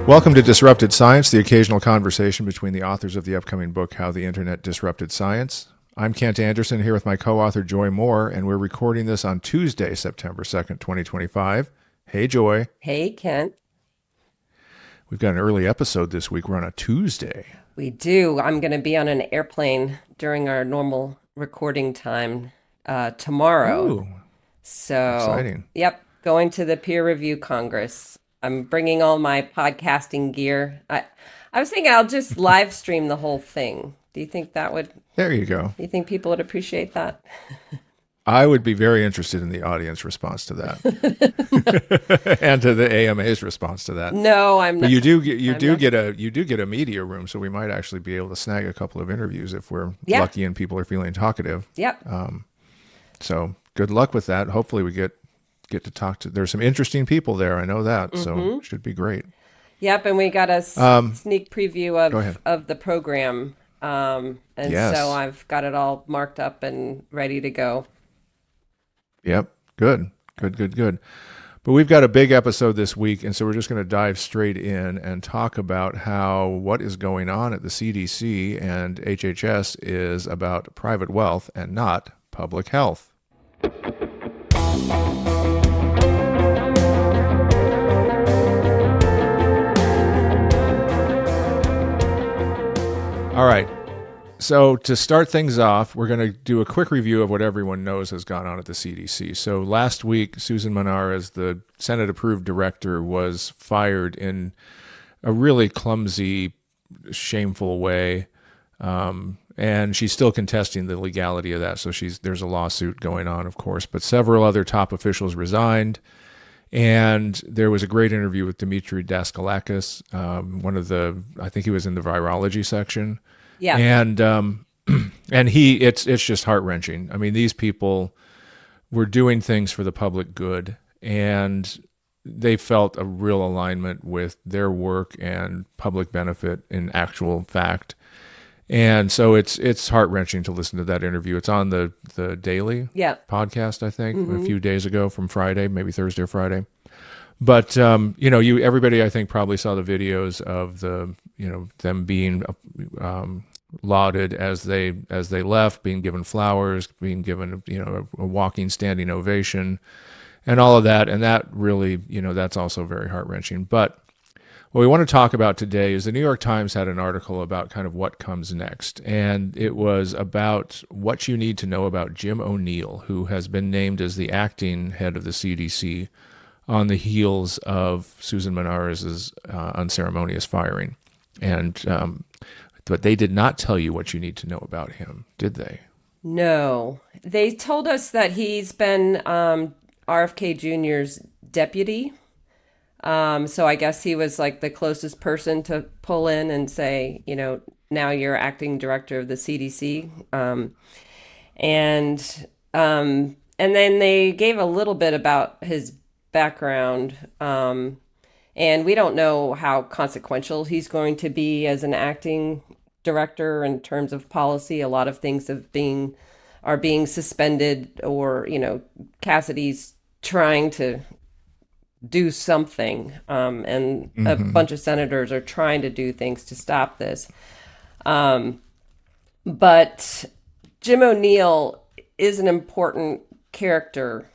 Welcome to Disrupted Science, the occasional conversation between the authors of the upcoming book, How the Internet Disrupted Science. I'm Kent Anderson here with my co-author, Joy Moore, and we're recording this on Tuesday, September 2nd, 2025. Hey, Joy. Hey, Kent. We've got an early episode this week. We're on a Tuesday. We do. I'm going to be on an airplane during our normal recording time tomorrow. Ooh, so exciting. Yep, going to the peer review congress. I'm bringing all my podcasting gear. I was thinking I'll just live stream the whole thing. Do you think that would? There you go. Do you think people would appreciate that? I would be very interested in the audience response to that, and to the AMA's response to that. No, I'm not. But you do get a media room, so we might actually be able to snag a couple of interviews if we're lucky and people are feeling talkative. Yep. So good luck with that. Hopefully we get to talk to. There's some interesting people there. I know that, so it should be great. Yep, and we got a sneak preview of the program, and so I've got it all marked up and ready to go. Yep, good. But we've got a big episode this week, and so we're just going to dive straight in and talk about what is going on at the CDC and HHS is about private wealth and not public health. All right. So to start things off, we're going to do a quick review of what everyone knows has gone on at the CDC. So last week, Susan Monarez, the Senate-approved director, was fired in a really clumsy, shameful way, and she's still contesting the legality of that. So there's a lawsuit going on, of course, but several other top officials resigned. And there was a great interview with Dimitri Daskalakis, I think he was in the virology section. Yeah. And it's just heart-wrenching. I mean, these people were doing things for the public good, and they felt a real alignment with their work and public benefit in actual fact. And so it's heart-wrenching to listen to that interview. It's on the Daily podcast, I think, a few days ago from Friday, maybe Thursday or Friday. But everybody I think probably saw the videos of them being lauded as they left, being given flowers, being given a walking standing ovation, and all of that. And that really that's also very heart-wrenching. But what we want to talk about today is the New York Times had an article about kind of what comes next. And it was about what you need to know about Jim O'Neill, who has been named as the acting head of the CDC on the heels of Susan Monarez's unceremonious firing. But they did not tell you what you need to know about him, did they? No. They told us that he's been RFK Jr.'s deputy. So I guess he was like the closest person to pull in and say, now you're acting director of the CDC. And then they gave a little bit about his background. And we don't know how consequential he's going to be as an acting director in terms of policy. A lot of things are being suspended, or, Cassidy's trying to do something, and a bunch of senators are trying to do things to stop this. But Jim O'Neill is an important character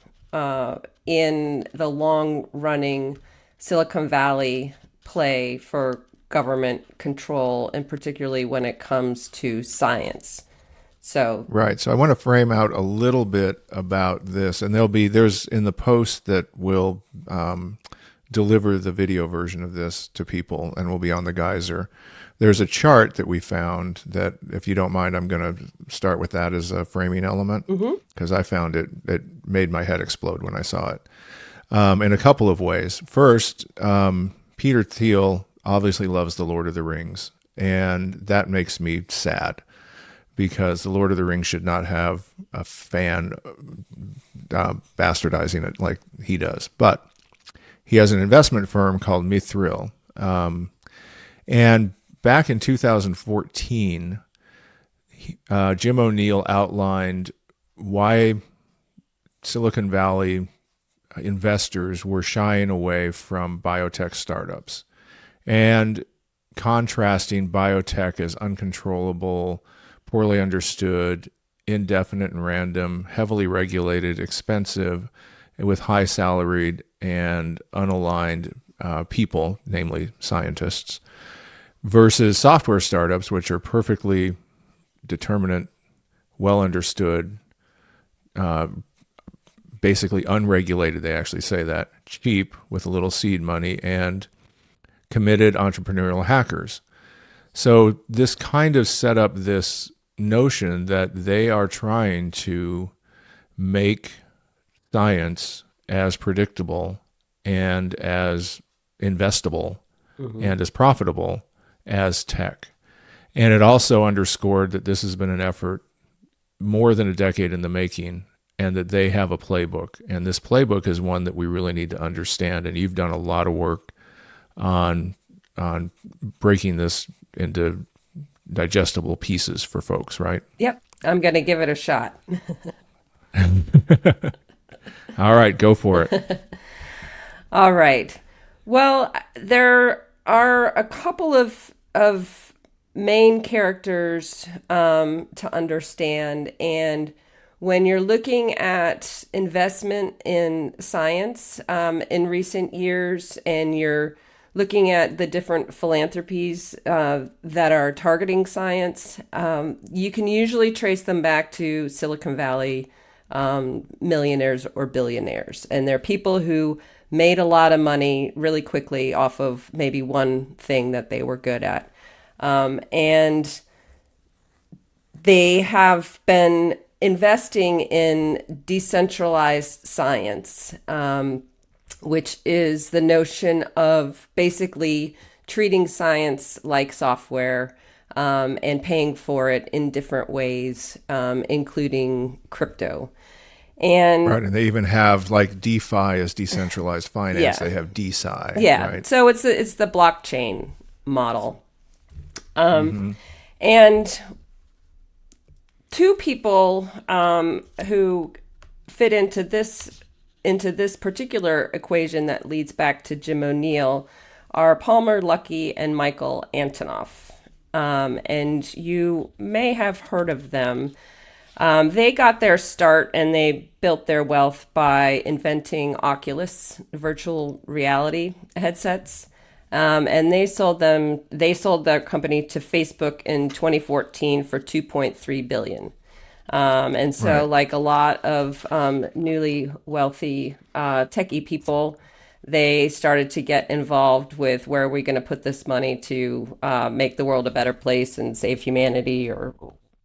in the long-running Silicon Valley play for government control, and particularly when it comes to science. Right. So I want to frame out a little bit about this, and there's in the post that will deliver the video version of this to people, and will be on the Geyser. There's a chart that we found that, if you don't mind, I'm going to start with that as a framing element, because I found it made my head explode when I saw it, in a couple of ways. First, Peter Thiel obviously loves The Lord of the Rings, and that makes me sad, because The Lord of the Rings should not have a fan bastardizing it like he does. But he has an investment firm called Mithril. And back in 2014, Jim O'Neill outlined why Silicon Valley investors were shying away from biotech startups. and contrasting biotech as uncontrollable, poorly understood, indefinite and random, heavily regulated, expensive, with high salaried and unaligned people, namely scientists, versus software startups, which are perfectly determinate, well understood, basically unregulated. They actually say that, cheap with a little seed money, and committed entrepreneurial hackers. So this kind of set up this notion that they are trying to make science as predictable and as investable and as profitable as tech. And it also underscored that this has been an effort more than a decade in the making, and that they have a playbook. And this playbook is one that we really need to understand. And you've done a lot of work on breaking this into digestible pieces for folks, right? Yep, I'm going to give it a shot. All right, go for it. All right. Well, there are a couple of main characters to understand, and when you're looking at investment in science in recent years, and you're looking at the different philanthropies that are targeting science, you can usually trace them back to Silicon Valley millionaires or billionaires. And they're people who made a lot of money really quickly off of maybe one thing that they were good at. And they have been investing in decentralized science, which is the notion of basically treating science like software, and paying for it in different ways, including crypto. And Right, and they even have like DeFi as decentralized finance. yeah, They have DeSci, yeah. right? So it's the blockchain model. And two people who fit into this particular equation that leads back to Jim O'Neill are Palmer Luckey and Michael Antonoff. And you may have heard of them. They got their start and they built their wealth by inventing Oculus virtual reality headsets. And they sold their company to Facebook in 2014 for 2.3 billion. And so, Right. like a lot of newly wealthy techie people, they started to get involved with where are we going to put this money to make the world a better place and save humanity or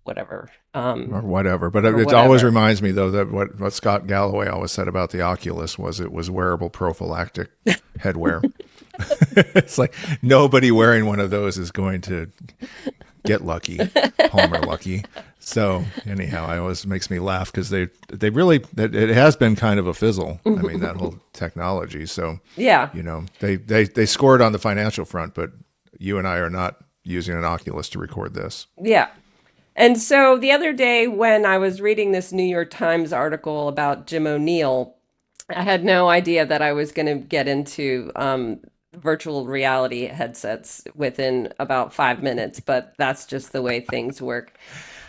whatever. Or whatever. But Or it always whatever. reminds me, though, that what Scott Galloway always said about the Oculus was it was wearable prophylactic headwear. It's like nobody wearing one of those is going to get lucky, Palmer lucky. So anyhow, I always makes me laugh because they really it has been kind of a fizzle. I mean, that whole technology. So Yeah. they scored on the financial front, but you and I are not using an Oculus to record this. Yeah. And so the other day when I was reading this New York Times article about Jim O'Neill, I had no idea that I was going to get into virtual reality headsets within about 5 minutes, but that's just the way things work.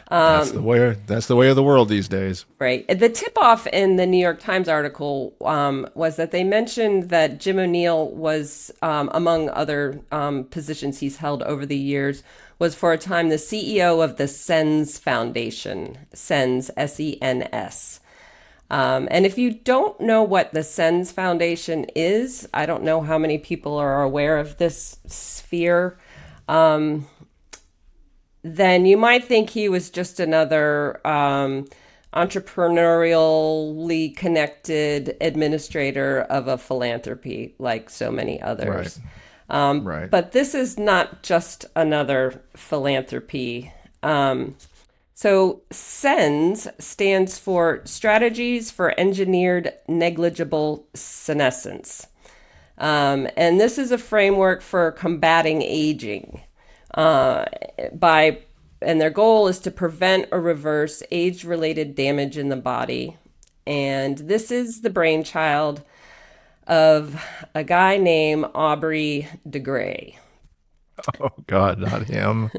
That's the way of the world these days. Right. The tip off in the New York Times article was that they mentioned that Jim O'Neill was, among other positions he's held over the years, was for a time the CEO of the SENS Foundation, SENS, SENS. And if you don't know what the SENS Foundation is, I don't know how many people are aware of this sphere. Then you might think he was just another entrepreneurially connected administrator of a philanthropy like so many others. Right. But this is not just another philanthropy. So SENS stands for Strategies for Engineered Negligible Senescence. And this is a framework for combating aging. And their goal is to prevent or reverse age-related damage in the body. And this is the brainchild of a guy named Aubrey de Grey. Oh God, not him.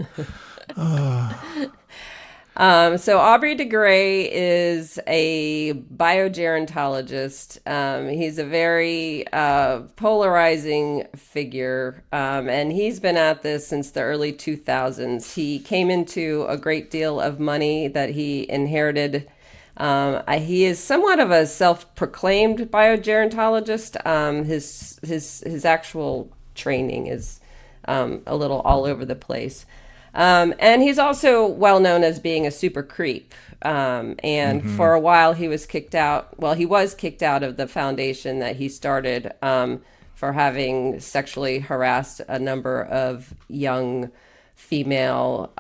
So Aubrey de Grey is a biogerontologist. He's a very polarizing figure, and he's been at this since the early 2000s. He came into a great deal of money that he inherited. He is somewhat of a self-proclaimed biogerontologist. His actual training is a little all over the place. And he's also well known as being a super creep. And for a while he was kicked out. Well, he was kicked out of the foundation that he started for having sexually harassed a number of young female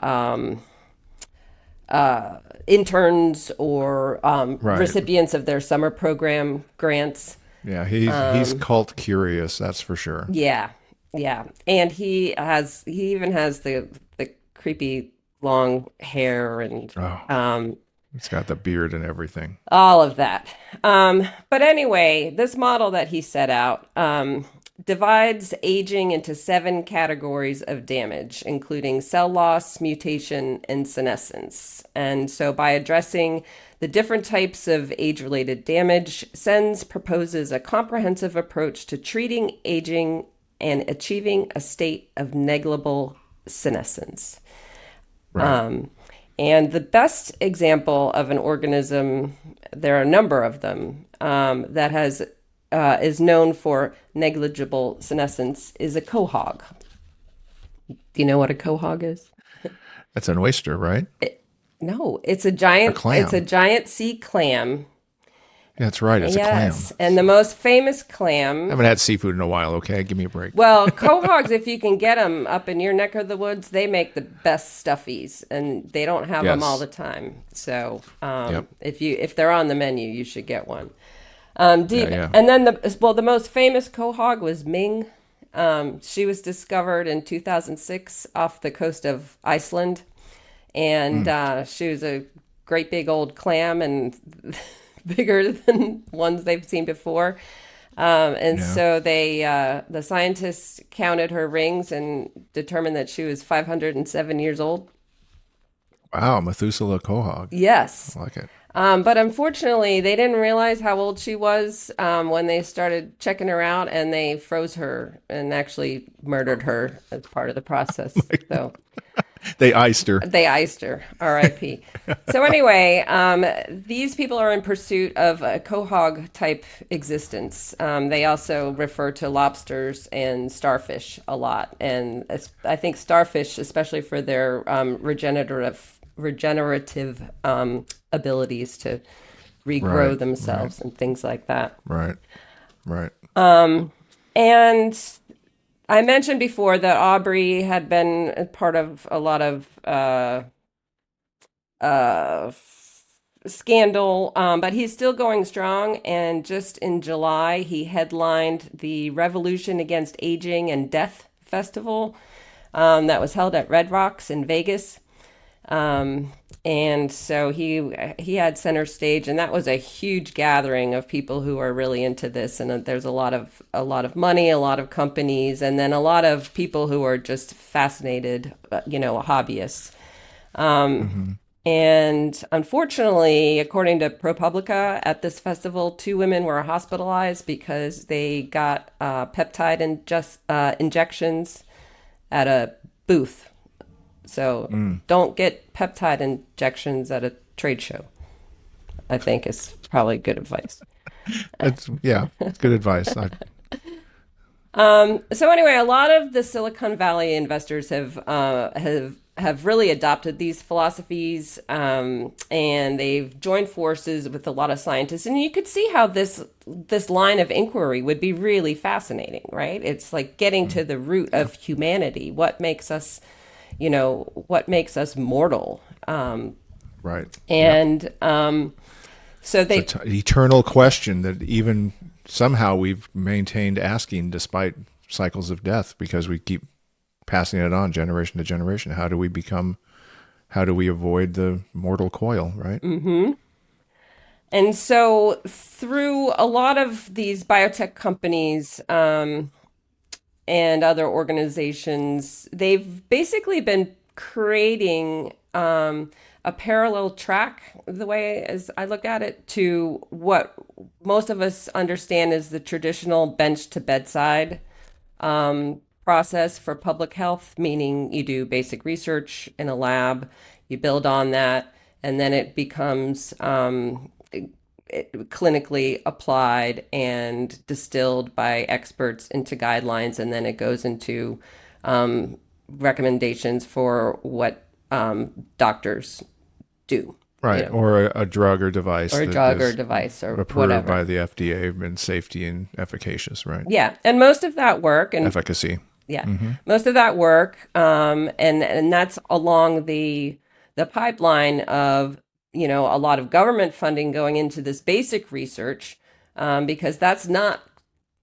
interns or Right. recipients of their summer program grants. Yeah, he's cult curious, that's for sure. Yeah, yeah, and he even has the creepy long hair and Oh, he's got the beard and everything. all of that. But anyway, this model that he set out divides aging into 7 categories of damage, including cell loss, mutation, and senescence. And so by addressing the different types of age-related damage, Sens proposes a comprehensive approach to treating aging and achieving a state of negligible senescence. Right. And the best example of an organism, there are a number of them, that is known for negligible senescence, is a quahog. Do you know what a quahog is? That's an oyster, right? No, it's a A clam. giant sea clam. Yeah, that's right. It's a clam. Yes, and the most famous I clam. haven't had seafood in a while. Okay, give me a break. Well, quahogs, if you can get them up in your neck of the woods, they make the best stuffies, and they don't have them Yes. all the time. So, Yep. if they're on the menu, you should get one. Yeah. And then the most famous quahog was Ming. She was discovered in 2006 off the coast of Iceland, and she was a great big old clam and bigger than ones they've seen before. So the scientists counted her rings and determined that she was 507 years old. Wow, Methuselah quahog. Yes. I like it. But unfortunately, they didn't realize how old she was when they started checking her out, and they froze her and actually murdered her as part of the process. So They iced her. they iced her, R.I.P. So anyway, these people are in pursuit of a quahog type existence. They also refer to lobsters and starfish a lot, and I think starfish, especially for their regenerative abilities to regrow Right, themselves and things like that. Right. And I mentioned before that Aubrey had been part of a lot of scandal, but he's still going strong. And just in July, he headlined the Revolution Against Aging and Death Festival that was held at Red Rocks in Vegas. And so he had center stage, and that was a huge gathering of people who are really into this. And there's a lot of money, a lot of companies, and then a lot of people who are just fascinated, hobbyists. And unfortunately, according to ProPublica, at this festival, 2 women were hospitalized because they got peptide injections at a booth. So don't get peptide injections at a trade show, I think is probably good advice. It's good advice. So anyway, a lot of the Silicon Valley investors have really adopted these philosophies, and they've joined forces with a lot of scientists. And you could see how this line of inquiry would be really fascinating, right? It's like getting to the root of humanity. What makes us mortal? Right. And so they It's an eternal question that even somehow we've maintained asking despite cycles of death, because we keep passing it on generation to generation. How do we avoid the mortal coil, right? And so, through a lot of these biotech companies and other organizations, they've basically been creating a parallel track, the way as I look at it, to what most of us understand as the traditional bench to bedside process for public health, meaning you do basic research in a lab, you build on that, and then it becomes clinically applied and distilled by experts into guidelines, and then it goes into recommendations for what doctors do, you Right. know, Or a drug or device or a that drug or is device or approved whatever. by the FDA and safety and efficacious, right? Yeah, and most of that work, and Efficacy. yeah, Hmm. most of that work, and that's along the pipeline of a lot of government funding going into this basic research, because that's not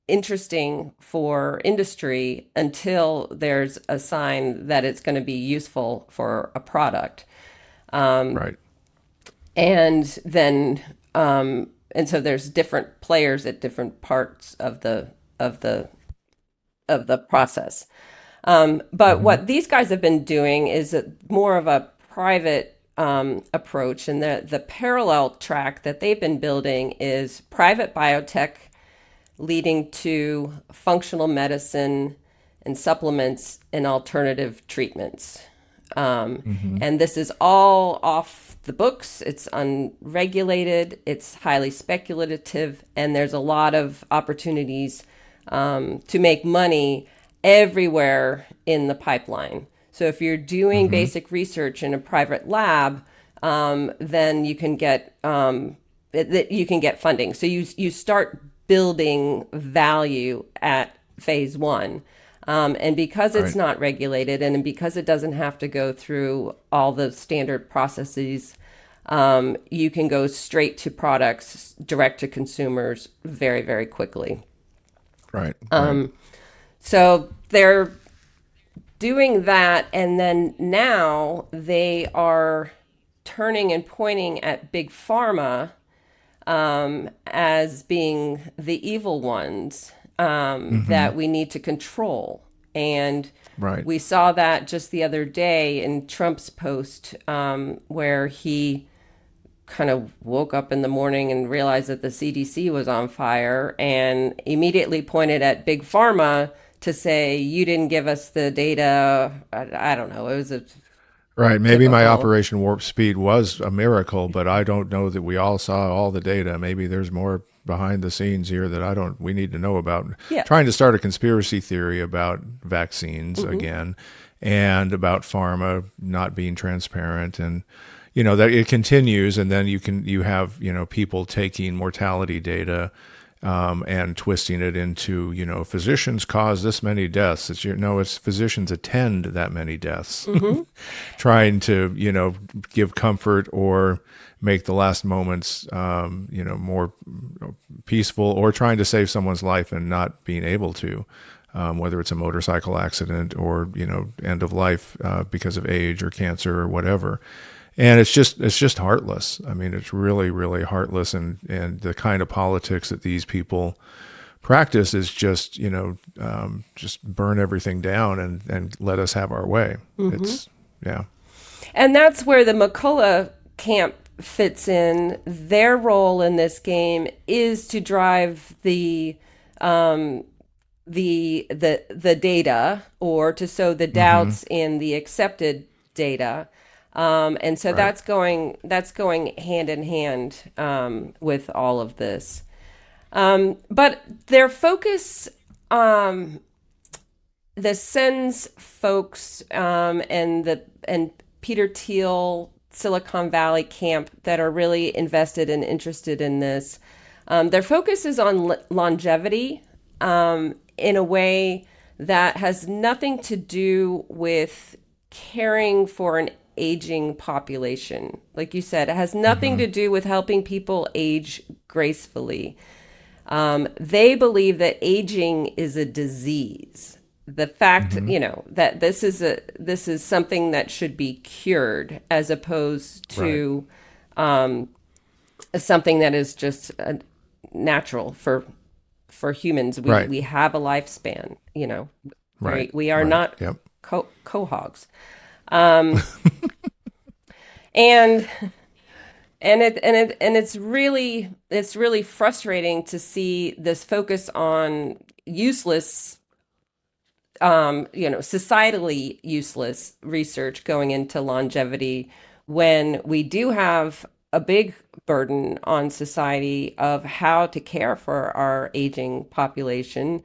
interesting for industry until there's a sign that it's going to be useful for a product. Right. And then and so there's different players at different parts of the of the process. But Hmm. what these guys have been doing is more of a private approach, and the parallel track that they've been building is private biotech leading to functional medicine and supplements and alternative treatments. Hmm. And this is all off the books. It's unregulated. It's highly speculative, and there's a lot of opportunities to make money everywhere in the pipeline. So if you're doing Hmm. basic research in a private lab, then you can get funding. So you start building value at phase one. And because it's Right. not regulated and because it doesn't have to go through all the standard processes, you can go straight to products direct to consumers very, very quickly. Right. Right. So they're doing that. And then now they are turning and pointing at big pharma as being the evil ones Hmm. that we need to control. And Right. we saw that just the other day in Trump's post, where he kind of woke up in the morning and realized that the CDC was on fire and immediately pointed at big pharma to say, you didn't give us the data. I don't know. It was a Right. Maybe my typical. Operation Warp Speed was a miracle, but I don't know that we all saw all the data. Maybe there's more behind the scenes here that we need to know about. Yeah. Trying to start a conspiracy theory about vaccines Hmm. again and about pharma not being transparent, and that it continues, and then you have people taking mortality data and twisting it into physicians cause this many deaths. It's physicians attend that many deaths. Hmm. Trying to give comfort or make the last moments more peaceful, or trying to save someone's life and not being able to, whether it's a motorcycle accident or end of life because of age or cancer or whatever. And it's just heartless. I mean, it's really, really heartless, and the kind of politics that these people practice is just just burn everything down and let us have our way. Hmm. It's yeah. And that's where the McCullough camp fits in. Their role in this game is to drive the data, or to sow the Mm-hmm. doubts in the accepted data. And so Right. that's going hand in hand with all of this. But their focus, the Sens folks, and Peter Thiel, Silicon Valley camp that are really invested and interested in this. Their focus is on longevity, in a way that has nothing to do with caring for an aging population. Like you said, it has nothing Mm-hmm. to do with helping people age gracefully. They believe that aging is a disease. The fact, Mm-hmm. that this is something that should be cured, as opposed Right. to something that is just natural for humans. We Right. we have a lifespan, you know. Right. We are Right. not Yep. cohogs. Um, and it's really frustrating to see this focus on useless, societally useless research going into longevity when we do have a big burden on society of how to care for our aging population.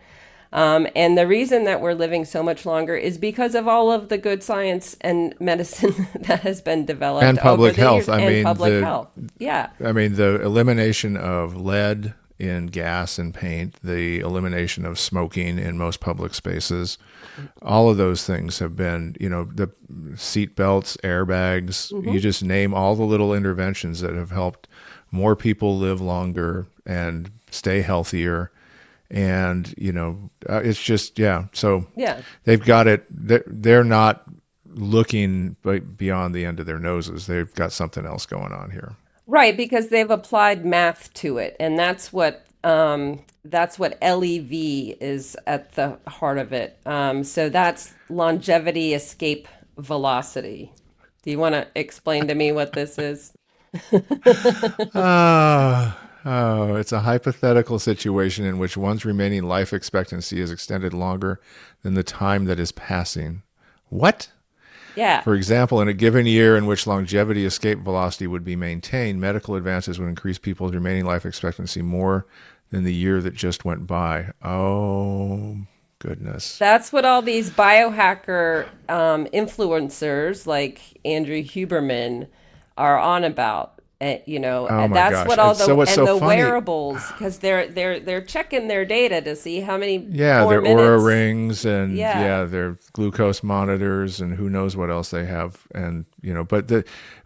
And the reason that we're living so much longer is because of all of the good science and medicine that has been developed And over public the health. years, and public health. Yeah. I mean the elimination of lead in gas and paint, the elimination of smoking in most public spaces, all of those things have been, the seat belts, airbags, you Hmm. just name all the little interventions that have helped more people live longer and stay healthier. And, it's just, yeah. So Yeah. they've got it. They're not looking beyond the end of their noses. They've got something else going on here. Right, because they've applied math to it, and that's what LEV is at the heart of it. So that's longevity escape velocity. Do you want to explain to me what this is? Oh, it's a hypothetical situation in which one's remaining life expectancy is extended longer than the time that is passing. What? Yeah. For example, in a given year in which longevity escape velocity would be maintained, medical advances would increase people's remaining life expectancy more than the year that just went by. Oh, goodness. That's what all these biohacker influencers like Andrew Huberman are on about. Oh And my that's gosh. what all And the so what's and so the funny? wearables, because they're checking their data to see how many Yeah, more their Aura minutes. rings and Yeah. yeah, their glucose monitors and who knows what else they have. And, but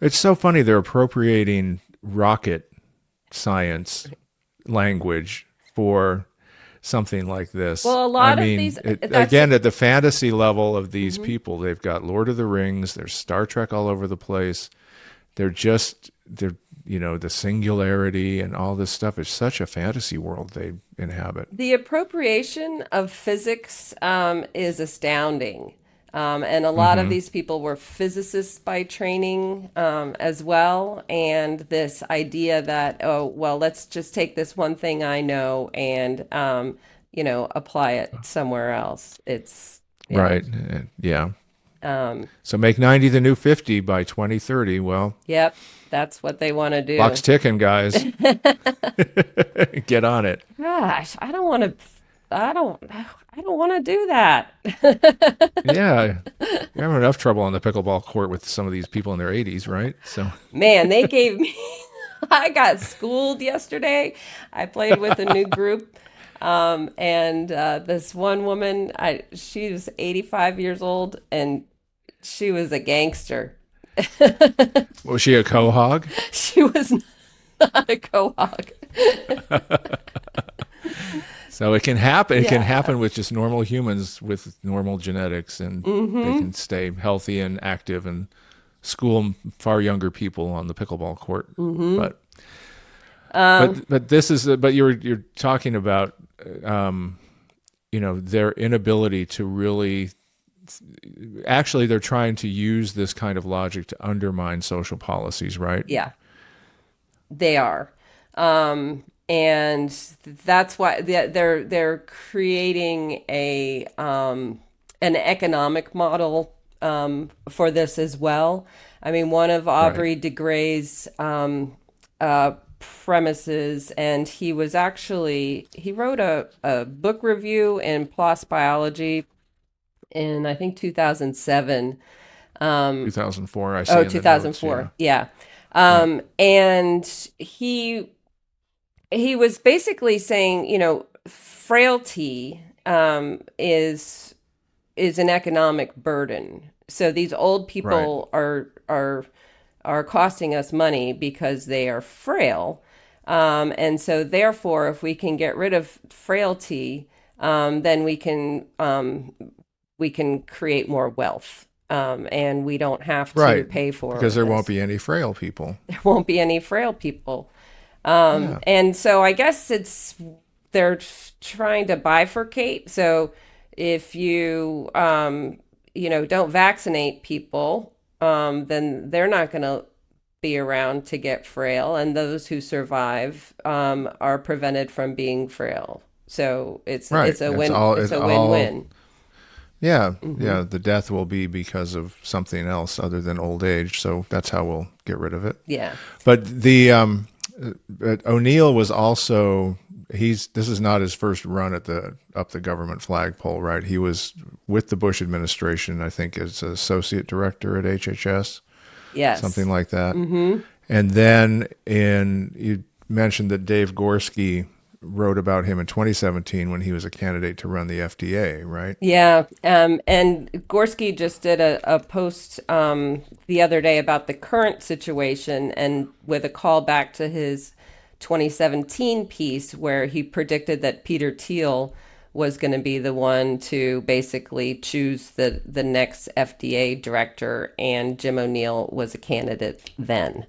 it's so funny. They're appropriating rocket science language for something like this. Well, a I lot of mean, these that's again, at the fantasy level of these Mhm. people, they've got Lord of the Rings, there's Star Trek all over the place. They're the singularity and all this stuff is such a fantasy world they inhabit. The appropriation of physics is astounding. And a lot of Hmm. these people were physicists by training as well. And this idea that, oh, well, let's just take this one thing I know and, apply it somewhere else. Yeah. Right. Yeah. Um, So make 90 the new 50 by 2030. Well, yep. That's what they want to clock's do. ticking, guys. Get on it. Gosh, I don't want to do that. Yeah. You're having enough trouble on the pickleball court with some of these people in their 80s, right? So, Man, they gave me, I got schooled yesterday. I played with a new group. And this one woman, she was 85 years old and she was a gangster. was she a quahog? She was not a cohog. So it can happen. It can Yeah. happen with just normal humans with normal genetics, and they Mm-hmm. can stay healthy and active and school far younger people on the pickleball court. Mm-hmm. But Um, but this is but you're talking about their inability to really actually they're trying to use this kind of logic to undermine social policies, right? yeah, they are. And that's why they're creating an economic model for this as well. I mean, one of Right. Aubrey de Grey's premises, and he wrote a book review in PLOS Biology in I think 2007. 2004, I see Oh, in the notes. Yeah. 2004. Yeah. Right. And he was basically saying, frailty is an economic burden. So these old Right. people are costing us money because they are frail. And so therefore, if we can get rid of frailty, then we can create more wealth. And we don't have to Right. pay for Because there won't this. be any frail people. There won't be any frail people. Yeah. And so I guess they're trying to bifurcate. So if you don't vaccinate people, then they're not going to be around to get frail, and those who survive are prevented from being frail. So Right. it's It's a all, win-win. yeah, Hmm. yeah. The death will be because of something else other than old age. So that's how we'll get rid of it. Yeah. But but O'Neill was also, this is not his first run at the up the government flagpole, right? He was with the Bush administration, I think, as associate director at HHS, something Yes. like that. Hmm. And then you mentioned that Dave Gorski wrote about him in 2017 when he was a candidate to run the FDA, right? Yeah, and Gorski just did a post the other day about the current situation and with a call back to his 2017 piece where he predicted that Peter Thiel was going to be the one to basically choose the next FDA director, and Jim O'Neill was a candidate then.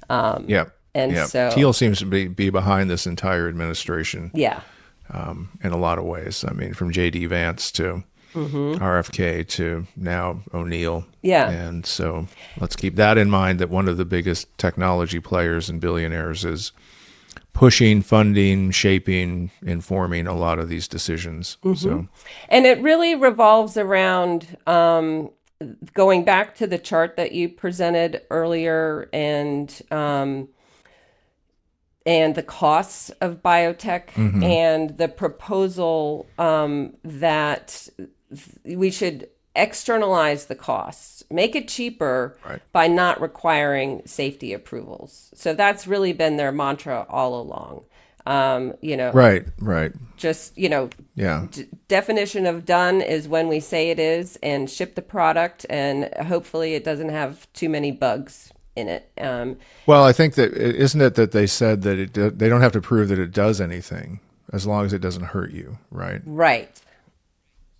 Yeah. And Yeah. so, Thiel seems to be behind this entire administration yeah. in a lot of ways. I mean, from J.D. Vance to Hmm. RFK to now O'Neill. Yeah. And so let's keep that in mind, that one of the biggest technology players and billionaires is pushing, funding, shaping, informing a lot of these decisions. Hmm. So, And it really revolves around going back to the chart that you presented earlier, and the costs of biotech, mhm, and the proposal that we should externalize the costs, make it cheaper right. by not requiring safety approvals. So that's really been their mantra all along. Um, you know, Right, right. just Yeah. definition of done is when we say it is, and ship the product, and hopefully it doesn't have too many bugs in it. Well, I think that isn't it that they said that they don't have to prove that it does anything as long as it doesn't hurt you, right? Right.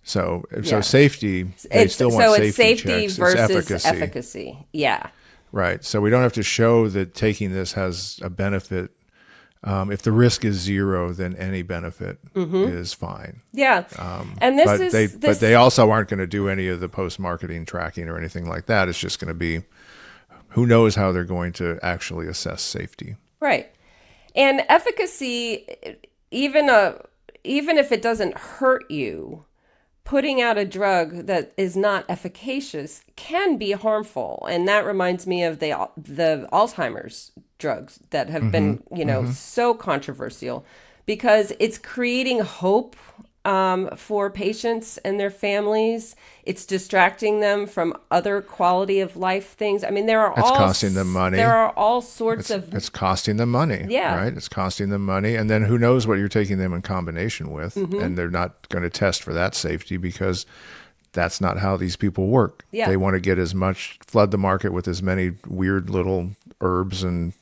So Yeah. safety, they It's still want so it's safety safety checks. It's versus efficacy, efficacy. Yeah. right? So we don't have to show that taking this has a benefit. If the risk is zero, then any benefit Mm-hmm. is fine. Yeah. And this But is they this also aren't going to do any of the post marketing tracking or anything like that. It's just going to be, who knows how they're going to actually assess safety. right. And efficacy, even a even if it doesn't hurt you, putting out a drug that is not efficacious can be harmful. And that reminds me of the Alzheimer's drugs that have Hmm. been, Hmm. so controversial, because it's creating hope for patients and their families. It's distracting them from other quality of life things. I mean, It's costing them there money. are all sorts of, It's costing them money, yeah. right? It's costing them money, and then who knows what you're taking them in combination with, Hmm. and they're not going to test for that safety because that's not how these people work. Yeah. They want to get as much, flood the market with as many weird little herbs and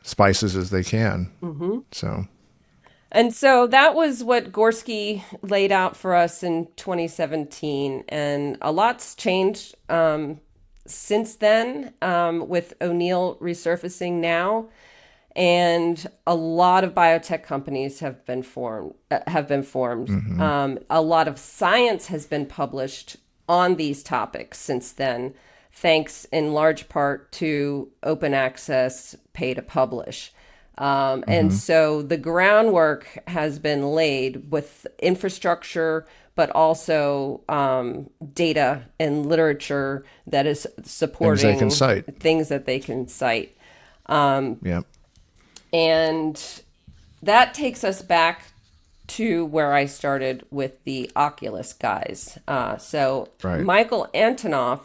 spices as they can. Hmm. So, And so that was what Gorski laid out for us in 2017. And a lot's changed since then, with O'Neill resurfacing now. And a lot of biotech companies have been formed. hmm. A lot of science has been published on these topics since then, thanks in large part to open access, pay to publish. And Hmm. so the groundwork has been laid with infrastructure, but also data and literature that is Things they can supporting cite. things that they can cite. Yeah. And that takes us back to where I started with the Oculus guys. So Right. Michael Antonoff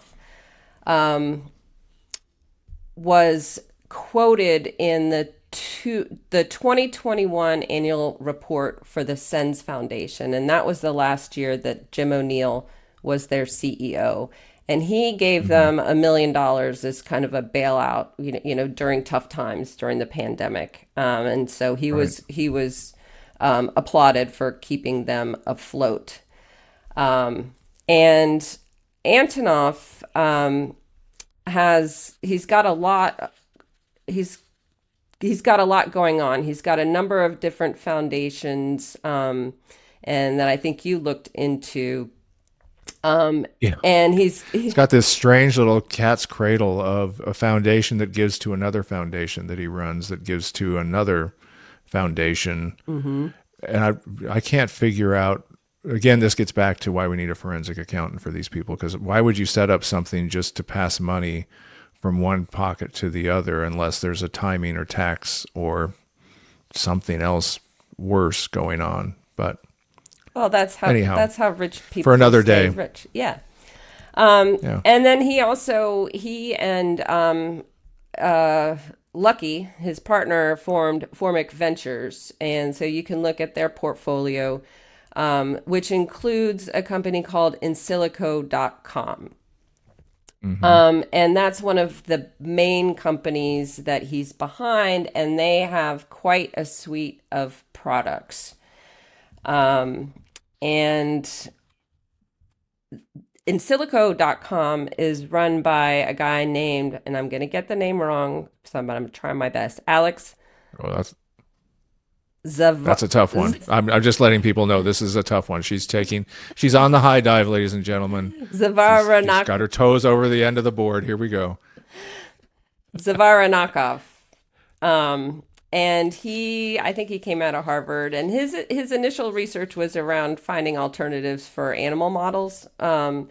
was quoted in the 2021 annual report for the SENS Foundation, and that was the last year that Jim O'Neill was their CEO. And he gave Hmm. them $1 million as kind of a bailout, during tough times during the pandemic. And so Right. he was applauded for keeping them afloat. And Antonov he's got a lot. He's he's got a lot going on. He's got a number of different foundations, and that I think you looked into. Um, Yeah. and It's got this strange little cat's cradle of a foundation that gives to another foundation that he runs that gives to another foundation. Mhm. And I can't figure out, again, this gets back to why we need a forensic accountant for these people, because why would you set up something just to pass money from one pocket to the other unless there's a timing or tax or something else worse going on? But Well, anyhow, that's how rich for people another stay day. rich. Yeah. Yeah. And then he and Lucky, his partner, formed Formic Ventures, and so you can look at their portfolio, which includes a company called insilico.com. Hmm. And that's one of the main companies that he's behind, and they have quite a suite of products. And insilico.com is run by a guy named, and I'm going to get the name wrong, so I'm trying my best, Alex Well, Zav- that's a tough one. I'm just letting people know this is a tough one. She's on the high dive, ladies and gentlemen. She's got her toes over the end of the board. Here we go. Zavaranakov. And I think he came out of Harvard, and his initial research was around finding alternatives for animal models. And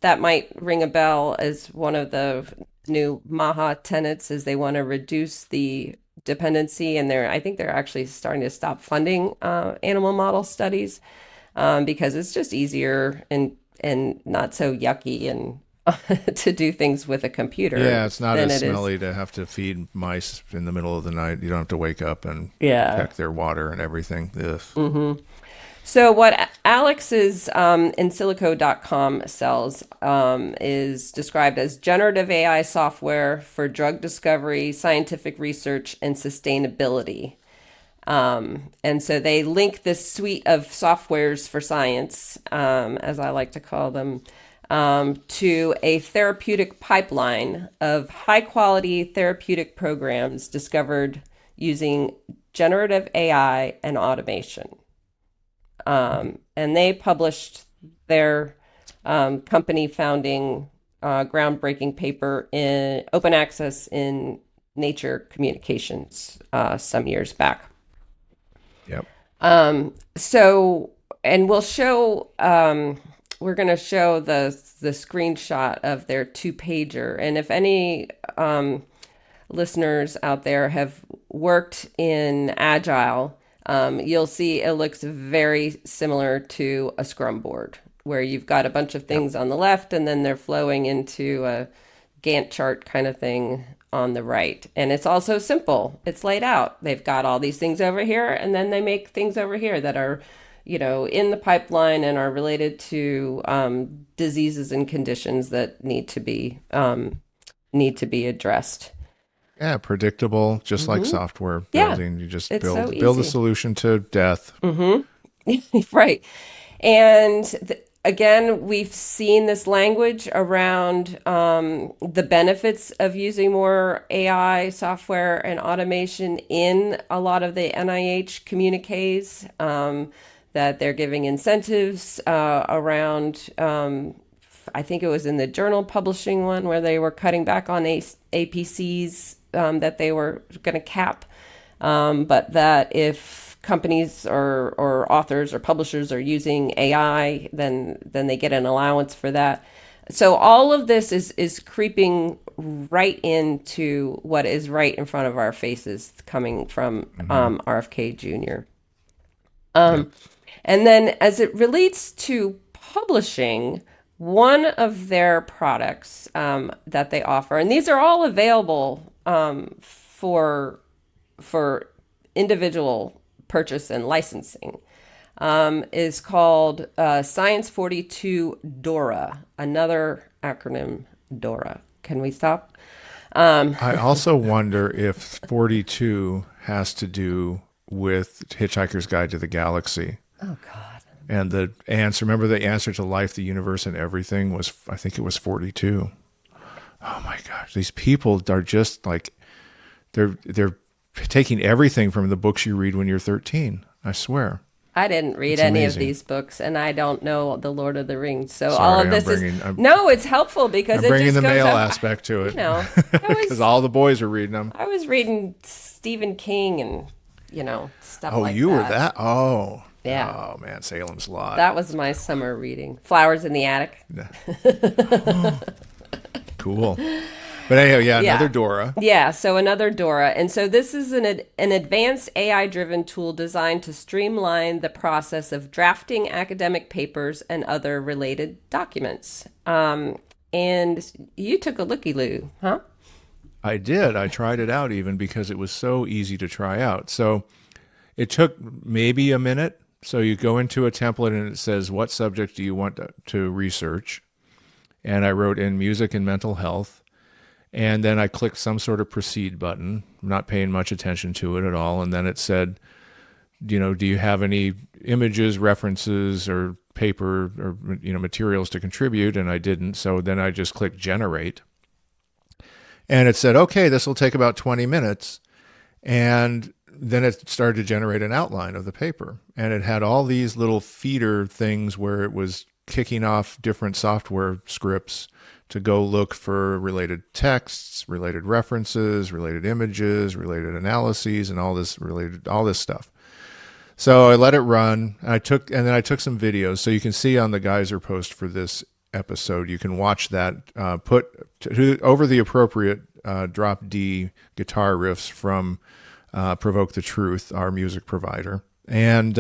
that might ring a bell as one of the new Maha tenets, is they want to reduce the dependency, and I think they're actually starting to stop funding animal model studies, because it's just easier and not so yucky and to do things with a computer Yeah, it's not than as it is. smelly to have to feed mice in the middle of the night. You don't have to wake up and Yeah. check their water and everything. Ugh. So what Alex's insilico.com sells is described as generative AI software for drug discovery, scientific research, and sustainability. And so they link this suite of softwares for science, as I like to call them, to a therapeutic pipeline of high quality therapeutic programs discovered using generative AI and automation. And they published their company founding groundbreaking paper in open access in Nature Communications some years back. Yep. So, and we're going to show the screenshot of their two-pager. And if any listeners out there have worked in Agile, you'll see it looks very similar to a Scrum board, where you've got a bunch of Yep. things on the left, and then they're flowing into a Gantt chart kind of thing on the right. And it's also simple. It's laid out. They've got all these things over here, and then they make things over here that are, in the pipeline and are related to diseases and conditions that need to be addressed. Yeah, predictable, just like Hmm. software Yeah, building. You just it's so build a easy. solution to death. Hmm. Right. And again, we've seen this language around the benefits of using more AI software and automation in a lot of the NIH communiques, that they're giving incentives around. I think it was in the journal publishing one where they were cutting back on APCs that they were going to cap, but that if companies or authors or publishers are using AI, then they get an allowance for that. So all of this is creeping right into what is right in front of our faces, coming from Hmm. RFK Jr. Yep. And then as it relates to publishing, one of their products that they offer, and these are all available for individual purchase and licensing, is called Science 42 DORA, another acronym DORA. Can we stop? I also wonder if 42 has to do with Hitchhiker's Guide to the Galaxy. Oh, God. And the answer, remember the answer to life, the universe, and everything was, I think it was 42. Oh my gosh. These people are just like They're taking everything from the books you read when you're 13. I swear. I didn't read It's any of amazing. these books, and I don't know the Lord of the Rings. So all Sorry, of this is no, it's helpful because I'm it bringing just the goes male up. aspect to You it know, I because was all the boys are reading them. I was reading Stephen King and stuff Oh, like you were that. that? Oh, Yeah, oh man, Salem's Lot. that was my summer reading. Flowers in the Attic. Cool. But anyhow, yeah, another Yeah. Dora. Yeah, so another Dora. And so this is an advanced AI driven tool designed to streamline the process of drafting academic papers and other related documents. And you took a looky loo, huh? I did. I tried it out even because it was so easy to try out. So it took maybe a minute. So you go into a template and it says, what subject do you want to research? And I wrote in music and mental health. And then I clicked some sort of proceed button, not paying much attention to it at all. And then it said, do you have any images, references, or paper or materials to contribute? And I didn't. So then I just clicked generate. And it said, okay, this will take about 20 minutes. And then it started to generate an outline of the paper. And it had all these little feeder things where it was kicking off different software scripts to go look for related texts, related references, related images, related analyses, and all this stuff. So I let it run. And then I took some videos. So you can see on the Geyser post for this episode, you can watch that. Over the appropriate drop D guitar riffs from Provoke the Truth, our music provider, and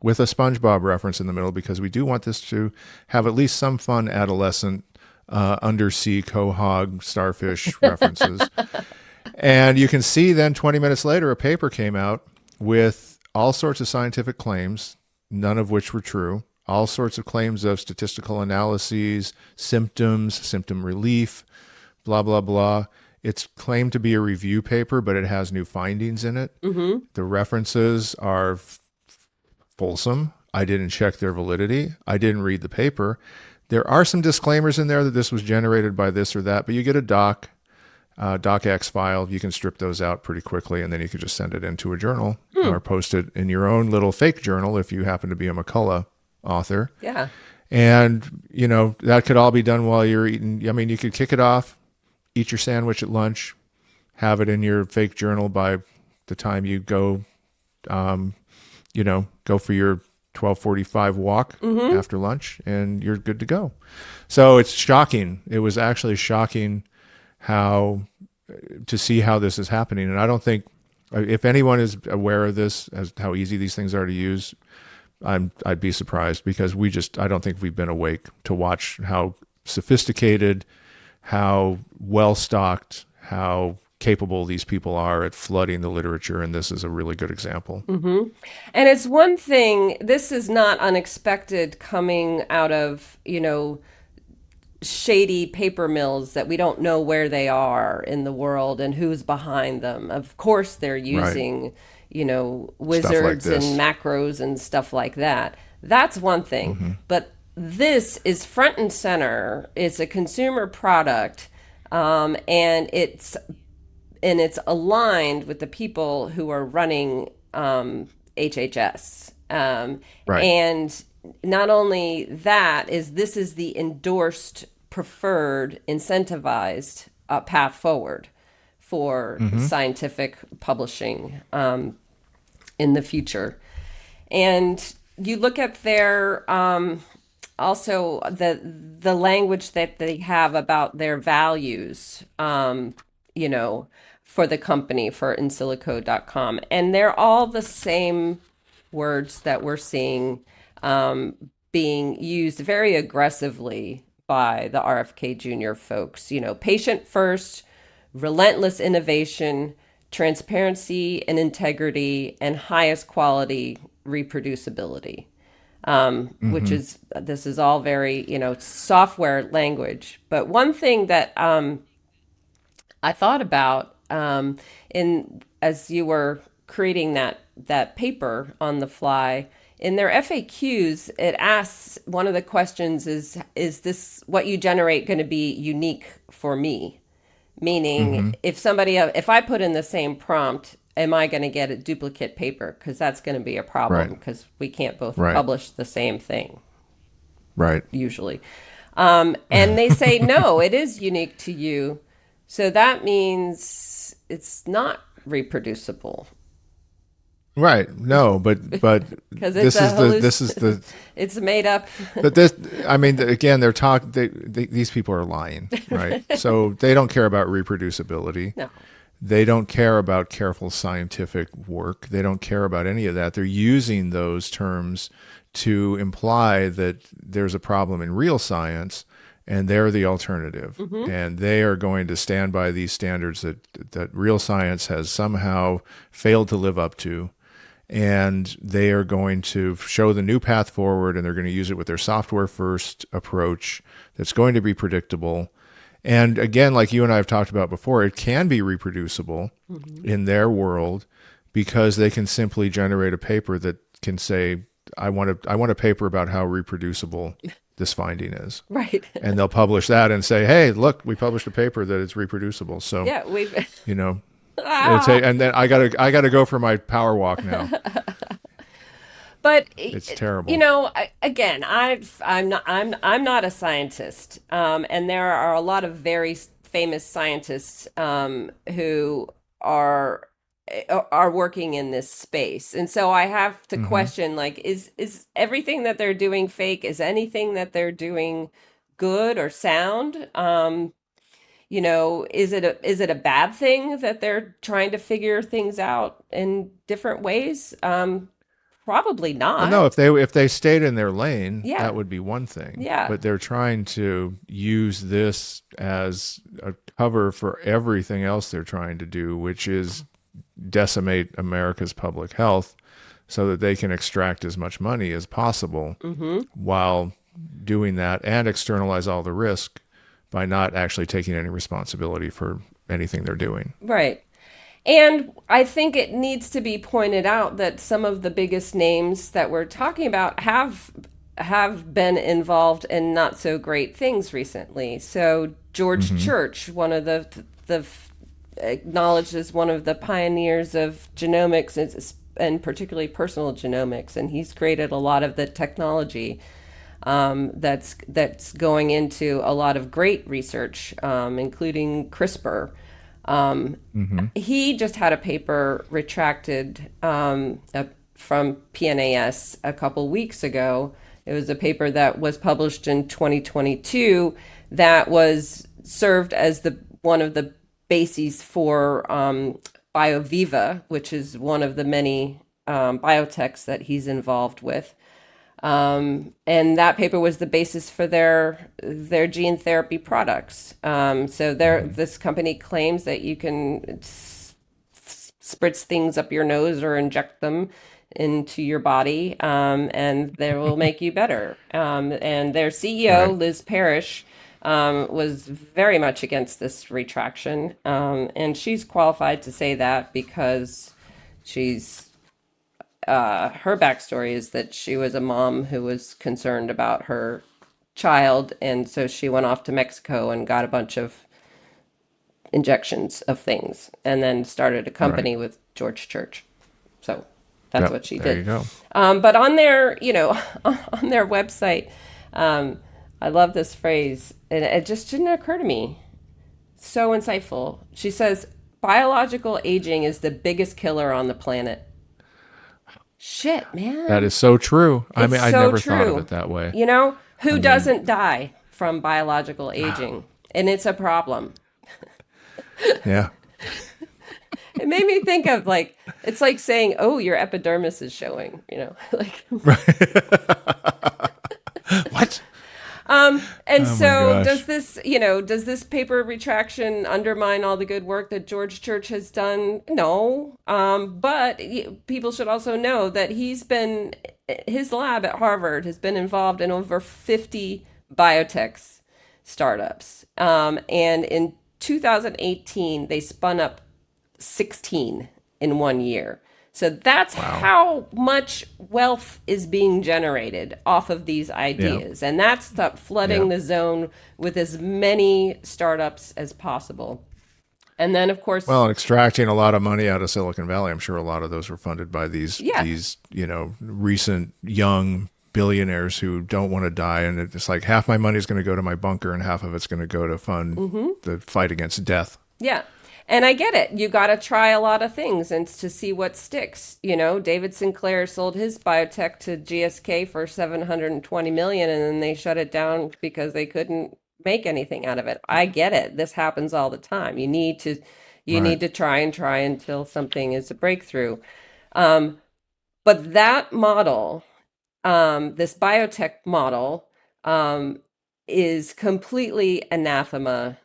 with a SpongeBob reference in the middle because we do want this to have at least some fun adolescent undersea quahog starfish references. And you can see then 20 minutes later, a paper came out with all sorts of scientific claims, none of which were true, all sorts of claims of statistical analyses, symptoms, symptom relief, blah, blah, blah. It's claimed to be a review paper, but it has new findings in it. Mm-hmm. The references are fulsome. I didn't check their validity. I didn't read the paper. There are some disclaimers in there that this was generated by this or that, but you get a docx file. You can strip those out pretty quickly, and then you could just send it into a journal or post it in your own little fake journal if you happen to be a McCullough author. Yeah. And, that could all be done while you're eating. I mean, you could kick it off, eat your sandwich at lunch, have it in your fake journal by the time you go, go for your 12:45 walk after lunch, and you're good to go. So it's shocking. It was actually shocking to see how this is happening. And I don't think, if anyone is aware of this, as how easy these things are to use, I'd be surprised because I don't think we've been awake to watch how sophisticated, how well stocked, how capable these people are at flooding the literature, and this is a really good example. Mm-hmm. And it's one thing, this is not unexpected coming out of, shady paper mills that we don't know where they are in the world and who's behind them. Of course, they're using, wizards like and macros and stuff like that. That's one thing. Mm-hmm. But this is front and center. It's a consumer product, and it's aligned with the people who are running HHS. Right. And not only that, this is the endorsed, preferred, incentivized path forward for scientific publishing in the future. And you look at their also the language that they have about their values, for the company, for insilico.com. And they're all the same words that we're seeing being used very aggressively by the RFK Jr. folks. Patient first, relentless innovation, transparency and integrity, and highest quality reproducibility. Which is, this is all very, software language. But one thing that I thought about as you were creating that paper on the fly, in their FAQs, it asks, one of the questions is this what you generate going to be unique for me? Meaning, Mm-hmm. if I put in the same prompt, am I going to get a duplicate paper? Because that's going to be a problem Right. because we can't both Right. publish the same thing Right. usually. And they say, no, it is unique to you. So that means it's not reproducible Right. No, but because it's a this is the it's made up. but this I mean again these people are lying, right? So they don't care about reproducibility. No. They don't care about careful scientific work. They don't care about any of that. They're using those terms to imply that there's a problem in real science and they're the alternative. Mm-hmm. And they are going to stand by these standards that real science has somehow failed to live up to. And they are going to show the new path forward, and they're going to use it with their software first approach that's going to be predictable. And again, like you and I have talked about before, it can be reproducible in their world because they can simply generate a paper that can say, I want a paper about how reproducible this finding is. Right. And they'll publish that and say, hey, look, we published a paper that it's reproducible. So, Yeah, we've. you know, and then I gotta go for my power walk now. But It's terrible. you know, again, I'm not a scientist, and there are a lot of very famous scientists who are are working in this space, and so I have to Hmm. question, like, is everything that they're doing fake? Is anything that they're doing good or sound? You know, is it a bad thing that they're trying to figure things out in different ways? Probably Well, not. no, if they stayed in their lane, Yeah. that would be one thing. Yeah. But they're trying to use this as a cover for everything else they're trying to do, which is decimate America's public health so that they can extract as much money as possible Mm-hmm. while doing that and externalize all the risk by not actually taking any responsibility for anything they're doing. Right. And I think it needs to be pointed out that some of the biggest names that we're talking about have been involved in not so great things recently. So George Hmm. Church, one of the acknowledged as one of the pioneers of genomics and particularly personal genomics, and he's created a lot of the technology that's going into a lot of great research, including CRISPR. Hmm. He just had a paper retracted from PNAS a couple weeks ago. It was a paper that was published in 2022 that was served as the one of the bases for BioViva, which is one of the many biotechs that he's involved with. And that paper was the basis for their gene therapy products. So this company claims that you can spritz things up your nose or inject them into your body, and they will make you better. And their CEO, Right. Liz Parrish, was very much against this retraction. And she's qualified to say that because she's her backstory is that she was a mom who was concerned about her child, and so she went off to Mexico and got a bunch of injections of things, and then started a Right. company with George Church. So that's Yep. what she There you did. go. But on their, on their website, I love this phrase, and it just didn't occur to me. So insightful. She says, "Biological aging is the biggest killer on the planet." Shit, That man. is so true. I It's mean, I so never thought of true. it that way. I Who mean, doesn't die from biological aging? And it's a problem. yeah. It made me think of, like, it's like saying, "Oh, your epidermis is showing," like. What? And Oh my so gosh. does this paper retraction undermine all the good work that George Church has done? No. But people should also know that his lab at Harvard has been involved in over 50 biotech startups. And in 2018, they spun up 16 in one year. So that's Wow. how much wealth is being generated off of these Yeah. ideas. And that's flooding Yeah. the zone with as many startups as possible. And then, of Well, course, and extracting a lot of money out of Silicon Valley. I'm sure a lot of those were funded by yeah, these recent young billionaires who don't want to die, and it's like half my money is going to go to my bunker, and half of it's going to go to fund the fight against death. yeah. And I get it. You got to try a lot of things and to see what sticks. David Sinclair sold his biotech to GSK for 720 million and then they shut it down because they couldn't make anything out of it. I get it. This happens all the time. You Right. need to try until something is a breakthrough. Um, but that model, this biotech model, um, is completely anathema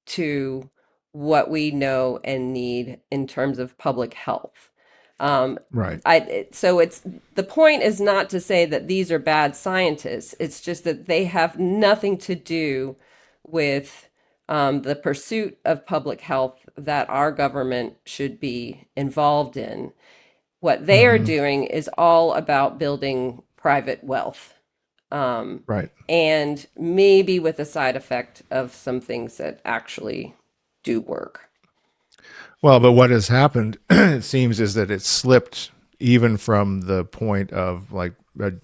to what we know and need in terms of public health. Um, Right. so it's the point is not to say that these are bad scientists. It's just that they have nothing to do with the pursuit of public health that our government should be involved in. What they are Hmm. doing is all about building private wealth, um, Right. and maybe with a side effect of some things that actually do work. Well, but what has happened, it seems, is that it's slipped even from the point of like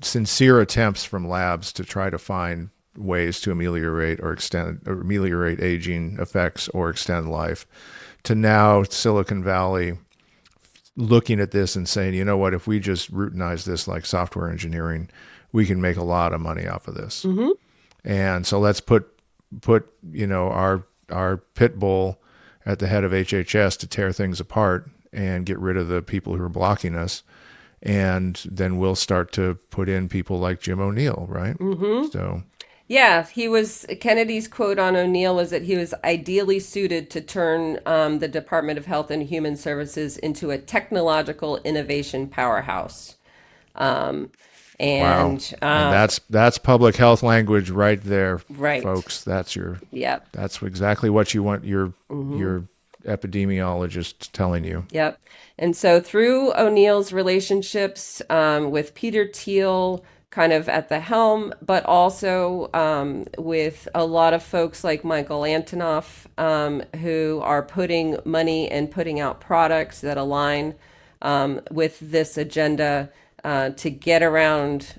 sincere attempts from labs to try to find ways to ameliorate or extend or ameliorate aging effects or extend life to now Silicon Valley looking at this and saying, you know what, if we just routinize this like software engineering, we can make a lot of money off of this. Mm-hmm. And so let's put our pit bull at the head of HHS to tear things apart and get rid of the people who are blocking us. And then we'll start to put in people like Jim O'Neill, right? Mm-hmm. So, Yeah, Kennedy's quote on O'Neill was that he was ideally suited to turn the Department of Health and Human Services into a technological innovation powerhouse. Um, wow. and And that's public health language right there, right. folks. Yep. That's exactly what you want Mm-hmm. your epidemiologist telling you. Yep. And so through O'Neill's relationships with Peter Thiel kind of at the helm, but also with a lot of folks like Michael Antonoff, who are putting money and putting out products that align with this agenda to get around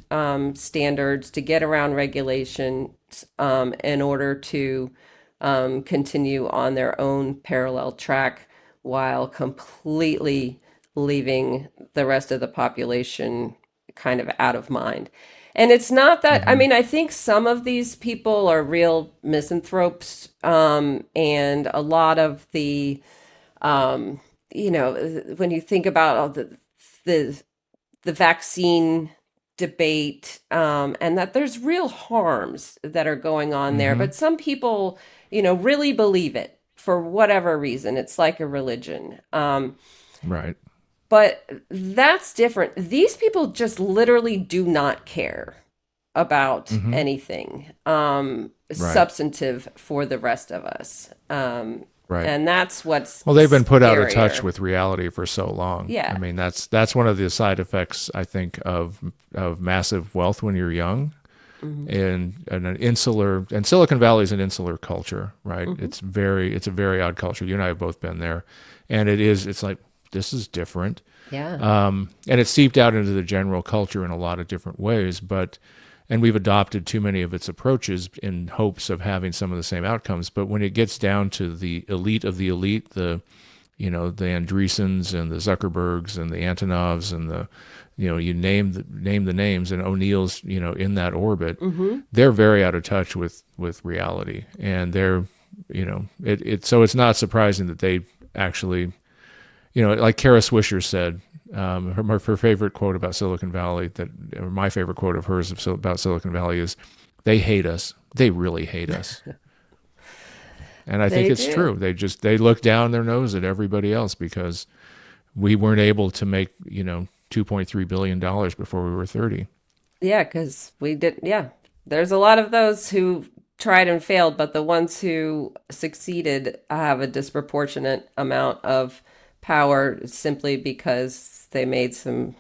standards, to get around regulations in order to continue on their own parallel track while completely leaving the rest of the population kind of out of mind. And it's not that, I Hmm. mean, I think some of these people are real misanthropes, and a lot of the, um, when you think about all the the vaccine debate, and that there's real harms that are going on there. Hmm. But some people, really believe it for whatever reason. It's like a religion. Right. But that's different. These people just literally do not care about Hmm. anything Right. substantive for the rest of us. Right. And that's what's Well, they've been put out of touch scarier. with reality for so long. I Yeah. mean, that's one of the side effects I think of massive wealth when you're young, Hmm. and an insular, and Silicon Valley is an insular culture, right? Hmm. It's a very odd culture. You and I have both been there, and it's like this is different, Yeah. and it's seeped out into the general culture in a lot of different ways, and we've adopted too many of its approaches in hopes of having some of the same outcomes. But when it gets down to the elite of the elite, the Andreessens and the Zuckerbergs and the Antonovs and you name the names, and O'Neill's in that orbit, Hmm. they're very out of touch with reality, and they're so it's not surprising that they actually like Kara Swisher said, her favorite quote about Silicon Valley, or my favorite quote of hers about Silicon Valley is, "They hate us. They really hate us." And I think They it's true. do. They look down their nose at everybody else because we weren't able to make $2.3 billion before we were 30. Yeah, because we did. Yeah, there's a lot of those who tried and failed, but the ones who succeeded have a disproportionate amount of power simply because they made some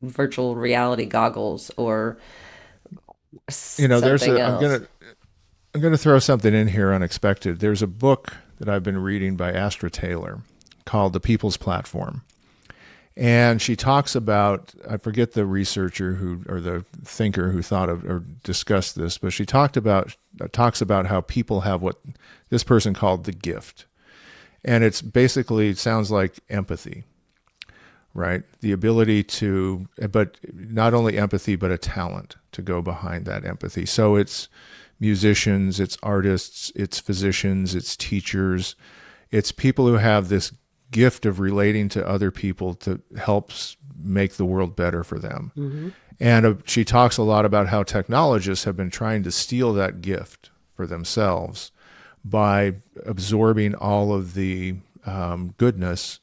virtual reality goggles or There's something else. I'm gonna throw something in here unexpected. There's a book that I've been reading by Astra Taylor called The People's Platform. And she talks about, I forget the researcher who, or the thinker who thought of or discussed this, but she talks about how people have what this person called the gift. And it's basically, it sounds like empathy, right? The ability to, but not only empathy, but a talent to go behind that empathy. So it's musicians, it's artists, it's physicians, it's teachers, it's people who have this gift of relating to other people to helps make the world better for them. Mm-hmm. And she talks a lot about how technologists have been trying to steal that gift for themselves by absorbing all of the goodness,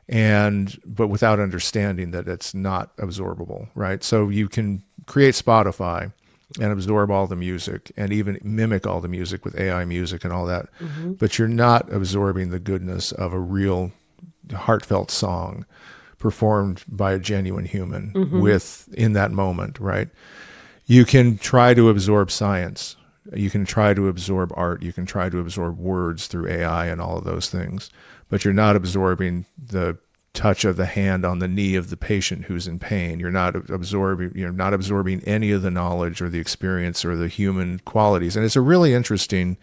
but without understanding that it's not absorbable, right? So you can create Spotify and absorb all the music and even mimic all the music with AI music and all that, mm-hmm. but you're not absorbing the goodness of a real heartfelt song performed by a genuine human mm-hmm. in that moment, right? You can try to absorb science. You can try to absorb art. You can try to absorb words through AI and all of those things, but you're not absorbing the touch of the hand on the knee of the patient who's in pain. You're not absorbing any of the knowledge or the experience or the human qualities. And it's a really interesting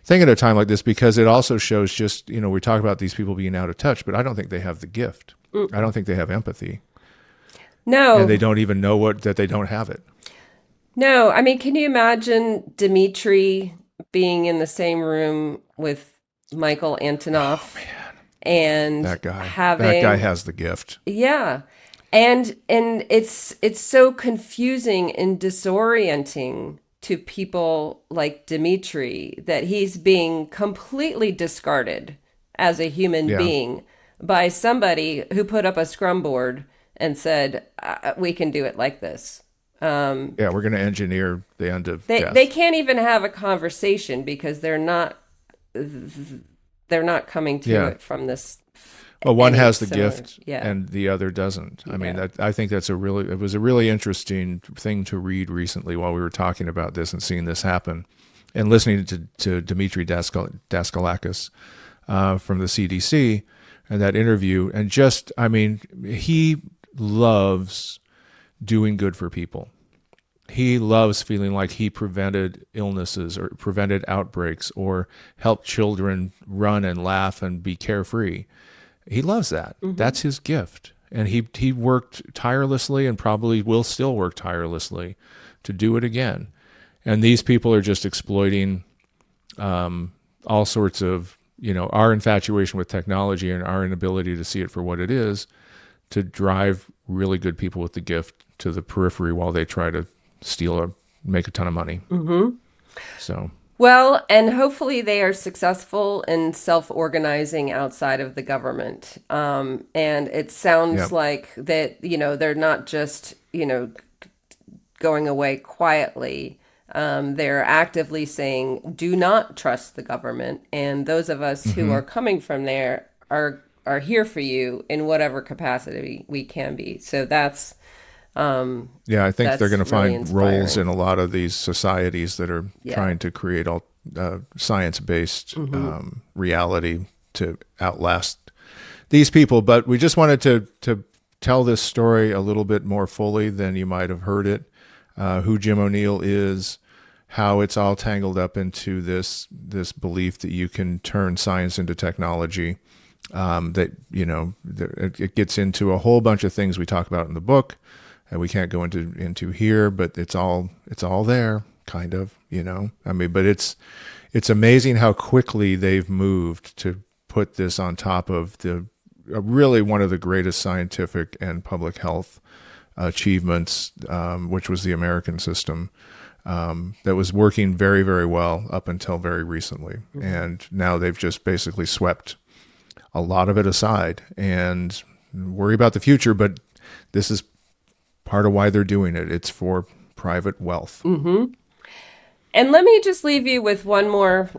thing at a time like this, because it also shows just, we talk about these people being out of touch, but I don't think they have the gift. I don't think they have empathy. No. And they don't even know that they don't have it. No. I mean, can you imagine Dmitri being in the same room with Michael Antonoff? Oh, man. And that guy has the gift. Yeah. And it's so confusing and disorienting to people like Dmitri that he's being completely discarded as a human being by somebody who put up a scrum board and said, we can do it like this. We're going to engineer the end of death. They can't even have a conversation because they're not coming to it from this. Well, one has the gift and the other doesn't. I mean, I think it was a really interesting thing to read recently while we were talking about this and seeing this happen, and listening to Dmitry Daskalakis from the CDC and that interview. And just, I mean, he loves doing good for people. He loves feeling like he prevented illnesses or prevented outbreaks or helped children run and laugh and be carefree. He loves that. Mm-hmm. That's his gift. And he worked tirelessly and probably will still work tirelessly to do it again. And these people are just exploiting all sorts of, our infatuation with technology and our inability to see it for what it is to drive really good people with the gift to the periphery while they try to steal or make a ton of money. Mm-hmm. So... Well, and hopefully they are successful in self-organizing outside of the government. And it sounds like that, they're not just, going away quietly. They're actively saying, do not trust the government. And those of us who are coming from there are here for you in whatever capacity we can be. So that's... I think they're going to find roles in a lot of these societies that are trying to create all science-based reality to outlast these people. But we just wanted to tell this story a little bit more fully than you might have heard it, who Jim O'Neill is, how it's all tangled up into this belief that you can turn science into technology, that, it gets into a whole bunch of things we talk about in the book. And we can't go into here, but it's all there, kind of, I mean, but it's amazing how quickly they've moved to put this on top of really one of the greatest scientific and public health achievements, which was the American system, that was working very, very well up until very recently. Mm-hmm. And now they've just basically swept a lot of it aside and worry about the future, but this is part of why they're doing it. It's for private wealth. Mm-hmm. And let me just leave you with one more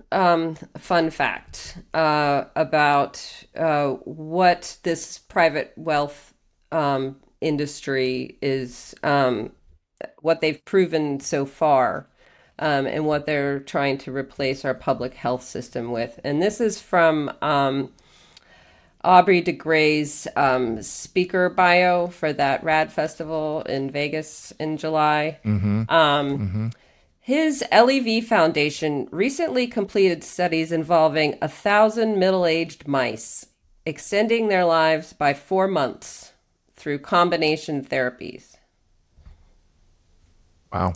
fun fact about what this private wealth industry is, what they've proven so far. and what they're trying to replace our public health system with. And this is from Aubrey de Grey's speaker bio for that RAD festival in Vegas in July. Mm-hmm. Mm-hmm. His LEV Foundation recently completed studies involving 1,000 middle-aged mice, extending their lives by 4 months through combination therapies. Wow.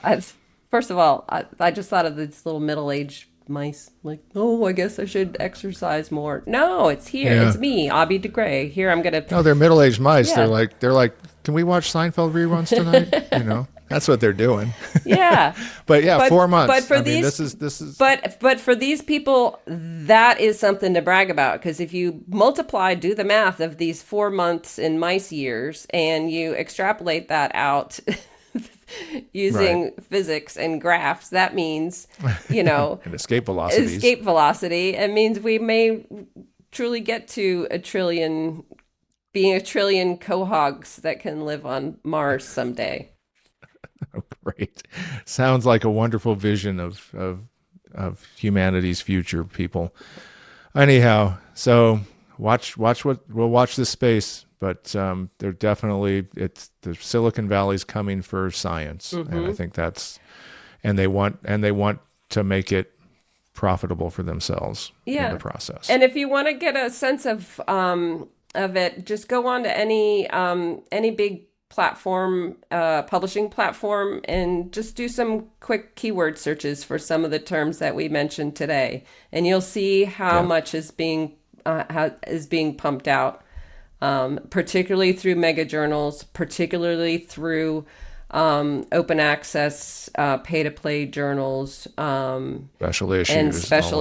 I've, First of all, I just thought of these little middle-aged mice. Like, oh, I guess I should exercise more. No, it's here. Yeah. It's me, Aubrey de Grey. Here, I'm gonna. No, they're middle-aged mice. Yeah. They're like, can we watch Seinfeld reruns tonight? That's what they're doing. Yeah. But yeah, 4 months. But for this is. But for these people, that is something to brag about, because if you do the math of these 4 months in mice years, and you extrapolate that out using physics and graphs, that means, and escape velocities. It means we may truly get to being a trillion quahogs that can live on Mars someday. Oh, great. Sounds like a wonderful vision of humanity's future, people. Anyhow, so watch we'll watch this space, but they're definitely, it's the Silicon Valley's coming for science. Mm-hmm. And I think and they want to make it profitable for themselves in the process. And if you want to get a sense of it, just go on to any big platform, publishing platform, and just do some quick keyword searches for some of the terms that we mentioned today, and you'll see how much is being pumped out, particularly through mega journals, particularly through open access, pay to play journals, special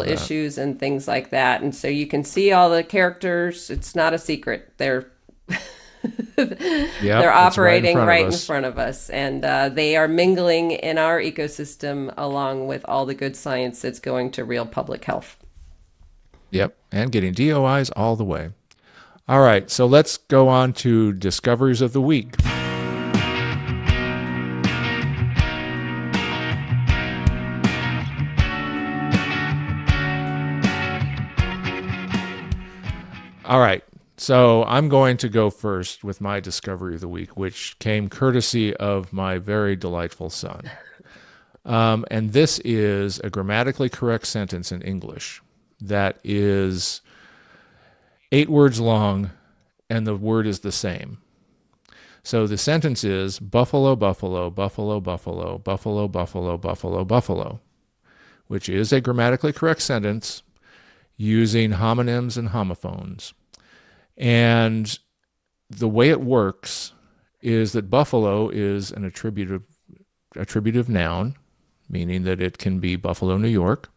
issues and things like that. And so you can see all the characters. It's not a secret. They're they're operating right in front of us, and they are mingling in our ecosystem along with all the good science that's going to real public health. Yep, and getting DOIs all the way. All right, so let's go on to discoveries of the week. All right. So I'm going to go first with my discovery of the week, which came courtesy of my very delightful son. And this is a grammatically correct sentence in English that is 8 words long, and the word is the same. So the sentence is buffalo, buffalo, buffalo, buffalo, buffalo, buffalo, buffalo, buffalo, which is a grammatically correct sentence using homonyms and homophones. And the way it works is that buffalo is an attributive noun, meaning that it can be Buffalo, New York.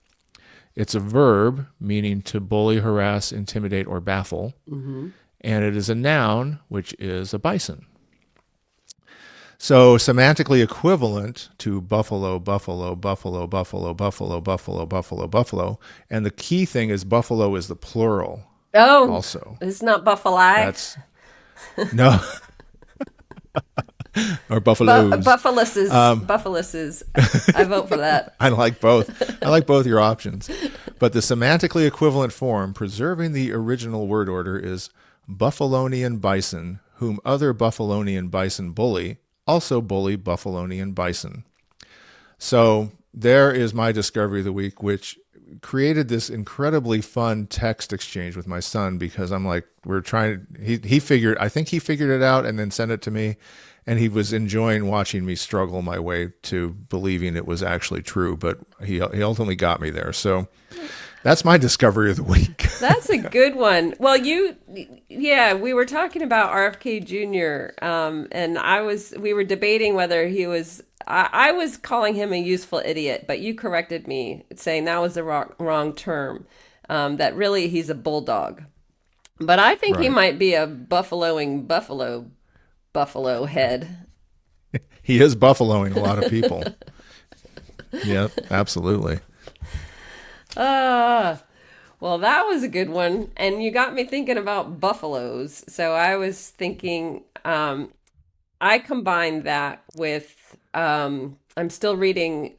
It's a verb, meaning to bully, harass, intimidate, or baffle. Mm-hmm. And it is a noun, which is a bison. So semantically equivalent to buffalo, buffalo, buffalo, buffalo, buffalo, buffalo, buffalo, buffalo. And the key thing is buffalo is the plural. Oh, also. It's not buffalo. No. Or buffaloes. Buffaloes. I vote for that. I like both. I like both your options. But the semantically equivalent form, preserving the original word order, is Buffalonian bison, whom other Buffalonian bison bully, also bully Buffalonian bison. So there is my discovery of the week, which created this incredibly fun text exchange with my son, because I'm like, I think he figured it out and then sent it to me, and he was enjoying watching me struggle my way to believing it was actually true, but he ultimately got me there. So that's my discovery of the week. That's a good one. Well, we were talking about RFK Jr. And we were debating whether he was, I was calling him a useful idiot, but you corrected me saying that was the wrong term, that really he's a bulldog. But I think he might be a buffalo head. He is buffaloing a lot of people. Yeah, absolutely. Well, that was a good one. And you got me thinking about buffaloes. So I was thinking, I combined that with I'm still reading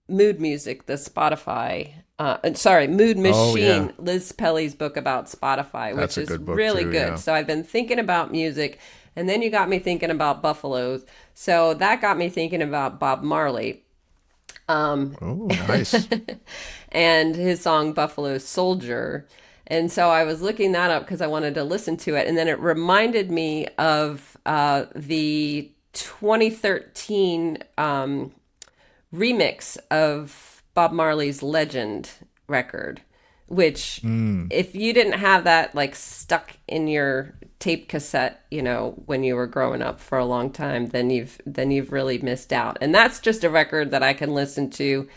Mood Music, the Spotify. Mood Oh yeah, Machine, Liz Pelly's book about Spotify, which that's a is good book really too. good. Yeah. So I've been thinking about music, and then you got me thinking about buffaloes. So that got me thinking about Bob Marley Oh, nice. and his song Buffalo Soldier. And so I was looking that up because I wanted to listen to it. And then it reminded me of the 2013 remix of Bob Marley's Legend record, which if you didn't have that like stuck in your tape cassette, when you were growing up for a long time, then you've really missed out. And that's just a record that I can listen to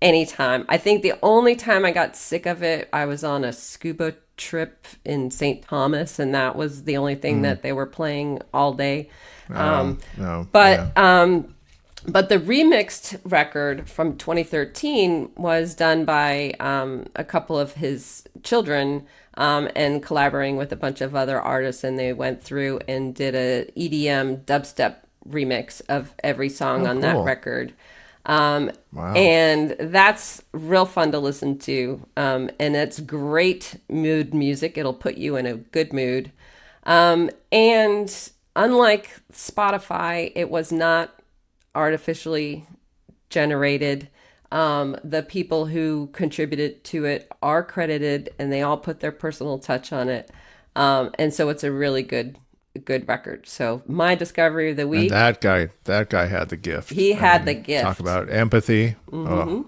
anytime. I think the only time I got sick of it, I was on a scuba trip in St. Thomas, and that was the only thing that they were playing all day. No, But yeah. but the remixed record from 2013 was done by a couple of his children and collaborating with a bunch of other artists. And they went through and did a EDM dubstep remix of every song Oh, on that cool. record. Wow. And that's real fun to listen to. And it's great mood music. It'll put you in a good mood. And unlike Spotify, it was not artificially generated. The people who contributed to it are credited, and they all put their personal touch on it. And so it's a really good record. So my discovery of the And week, that guy had the gift. he I had the mean, gift. talk about empathy. Oh,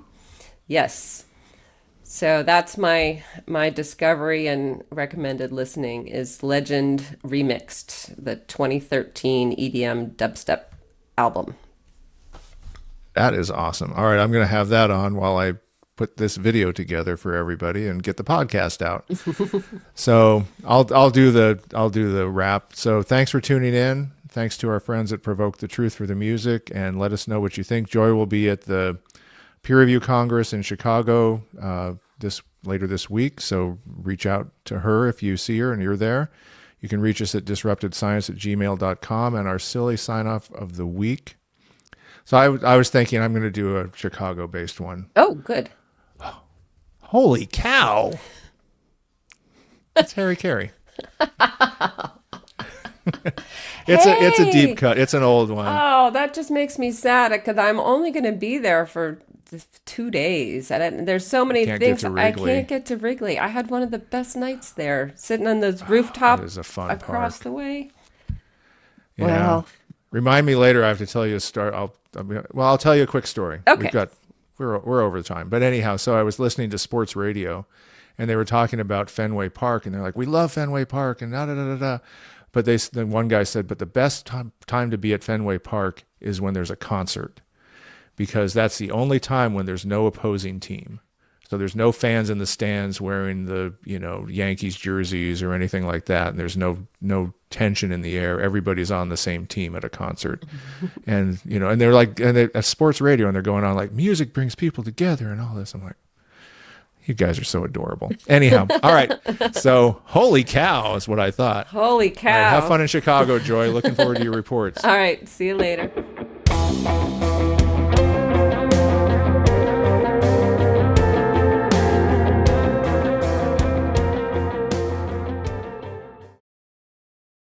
Yes. So that's my discovery and recommended listening is Legend Remixed, the 2013 EDM dubstep album. that is awesome. All right, I'm going to have that on while I put this video together for everybody and get the podcast out. So I'll do the wrap. So thanks for tuning in. Thanks to our friends at Provoke the Truth for the music, and let us know what you think. Joy will be at the Peer Review Congress in Chicago later this week. So reach out to her if you see her and you're there. You can reach us at disruptedscience@gmail.com, and our silly sign off of the week. So I was thinking I'm going to do a Chicago-based one. Oh, good. Holy cow! It's Harry Carey. It's a deep cut. It's an old one. Oh, that just makes me sad because I'm only going to be there for 2 days. And there's so many Can't get things. to I Wrigley. can't get to Wrigley. I had one of the best nights there, sitting on those rooftop That is a fun across park. the way. Yeah. Well, Remind me later. I have to tell you a story. I'll tell you a quick story. Okay. We're over the time, but anyhow. So I was listening to sports radio, and they were talking about Fenway Park, and they're like, "We love Fenway Park," and da da da da da. But then one guy said, "But the best time to be at Fenway Park is when there's a concert, because that's the only time when there's no opposing team. So there's no fans in the stands wearing the Yankees jerseys or anything like that, and there's no tension in the air. Everybody's on the same team at a concert, and and they're like, and they're at sports radio, and they're going on like, music brings people together and all this. I'm like, you guys are so adorable. Anyhow, all right. So holy cow is what I thought. holy All right, cow. have fun in Chicago, Joy. Looking forward to your reports. All right. See you later.